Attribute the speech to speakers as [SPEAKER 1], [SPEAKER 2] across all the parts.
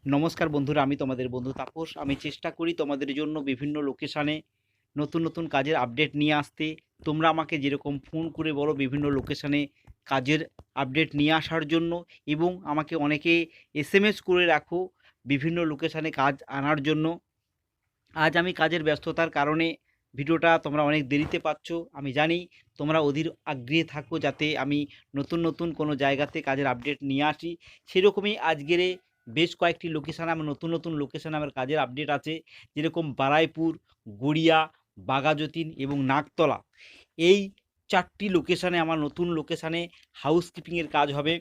[SPEAKER 1] নমস্কার বন্ধুরা, আমি তোমাদের বন্ধু তাপস। আমি চেষ্টা করি তোমাদের জন্য বিভিন্ন লোকেশানে নতুন নতুন কাজের আপডেট নিয়ে আসতে। তোমরা আমাকে যেরকম ফোন করে বলো বিভিন্ন লোকেশানে কাজের আপডেট নিয়ে আসার জন্য, এবং আমাকে অনেকে এসএমএস করে রাখো বিভিন্ন লোকেশানে কাজ আনার জন্য। আজ আমি কাজের ব্যস্ততার কারণে ভিডিওটা তোমরা অনেক দেরিতে পাচ্ছ। আমি জানি তোমরা অধীর আগ্রহে থাকো যাতে আমি নতুন নতুন কোনো জায়গাতে কাজের আপডেট নিয়ে আসি। সেরকমই আজকের বেশ কয়েকটি লোকেশানে আমার নতুন নতুন লোকেশানে আমার কাজের আপডেট আছে, যেরকম বারাইপুর, গড়িয়া, বাঘাযতীন এবং নাগতলা। এই চারটি লোকেশানে আমার নতুন লোকেশানে হাউসকিপিংয়ের কাজ হবে,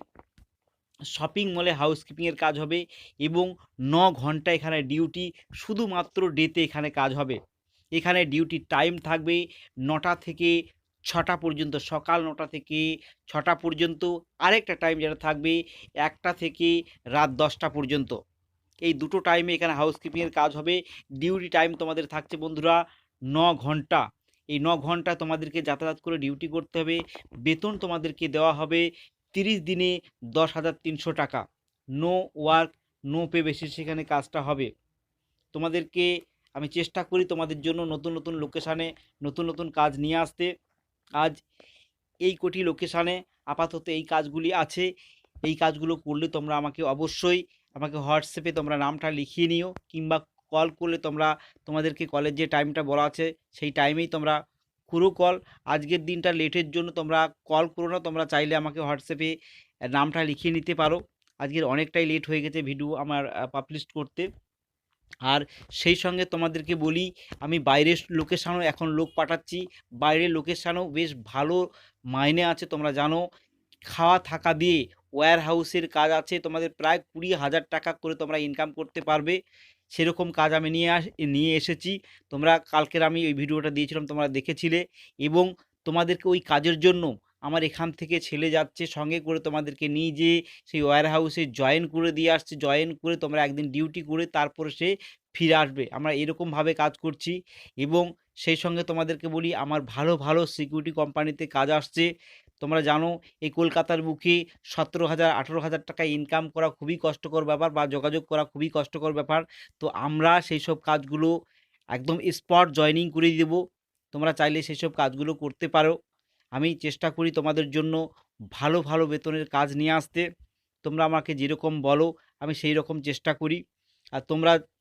[SPEAKER 1] শপিং মলে হাউসকিপিংয়ের কাজ হবে, এবং 9 ঘন্টা এখানে ডিউটি, শুধুমাত্র ডেতে এখানে কাজ হবে। এখানে ডিউটি টাইম থাকবে 9টা থেকে 6টা পর্যন্ত, সকাল 9টা থেকে 6টা পর্যন্ত। আরেকটা টাইম যেটা থাকবে 1টা থেকে রাত 10টা পর্যন্ত। এই দুটো টাইমে এখানে হাউসকিপিংয়ের কাজ হবে। ডিউটি টাইম তোমাদের থাকছে বন্ধুরা 9 ঘন্টা। এই 9 ঘন্টা তোমাদেরকে যাতায়াত করে ডিউটি করতে হবে। বেতন তোমাদেরকে দেওয়া হবে 30 দিনে 10,300 টাকা। No work no pay basis সেখানে কাজটা হবে। তোমাদেরকে আমি চেষ্টা করি তোমাদের জন্য নতুন নতুন লোকেশানে নতুন নতুন কাজ নিয়ে আসতে। আজ এই কটি লোকেশানে আপাতত এই কাজগুলি আছে। এই কাজগুলো করলে তোমরা আমাকে অবশ্যই আমাকে হোয়াটসঅ্যাপে তোমরা নামটা লিখিয়ে নিও, কিংবা কল করলে তোমরা তোমাদেরকে কলের যে টাইমটা বলা আছে সেই টাইমেই তোমরা করো কল। আজকের দিনটা লেটের জন্য তোমরা কল করো না, তোমরা চাইলে আমাকে হোয়াটসঅ্যাপে নামটা লিখিয়ে নিতে পারো। আজকের অনেকটাই লেট হয়ে গেছে ভিডিও আমার পাবলিশ করতে। আর সেই সঙ্গে তোমাদেরকে বলি, আমি বাইরের লোকেশানেও এখন লোক পাঠাচ্ছি। বাইরের লোকেশানেও বেশ ভালো মাইনে আছে, তোমরা জানো। খাওয়া থাকা দিয়ে ওয়্যার হাউসের কাজ আছে, তোমাদের প্রায় 20,000 টাকা করে তোমরা ইনকাম করতে পারবে। সেরকম কাজ আমি নিয়ে এসেছি। তোমরা কালকের আমি ওই ভিডিওটা দিয়েছিলাম, তোমরা দেখেছিলে। এবং তোমাদেরকে ওই কাজের জন্য আমার এখান থেকে ছেলে যাচ্ছে সঙ্গে করে, তোমাদেরকে নিয়ে যেয়ে সেই ওয়্যার হাউসে জয়েন করে দিয়ে আসছে। জয়েন করে তোমরা একদিন ডিউটি করে তারপরে সে ফিরে আসবে। আমরা এরকমভাবে কাজ করছি। এবং সেই সঙ্গে তোমাদেরকে বলি, আমার ভালো ভালো সিকিউরিটি কোম্পানিতে কাজ আসছে। তোমরা জানো এই কলকাতার বুকে 17,000 18,000 টাকা ইনকাম করা খুবই কষ্টকর ব্যাপার, বা যোগাযোগ করা খুবই কষ্টকর ব্যাপার। তো আমরা সেই সব কাজগুলো একদম স্পট জয়েনিং করে দেব। তোমরা চাইলে সেই সব কাজগুলো করতে পারো। আমি চেষ্টা করি তোমাদের জন্য ভালো ভালো বেতনের কাজ নিয়ে আসতে। তোমরা আমাকে যেরকম বলো আমি সেই রকম চেষ্টা করি। আর তোমরা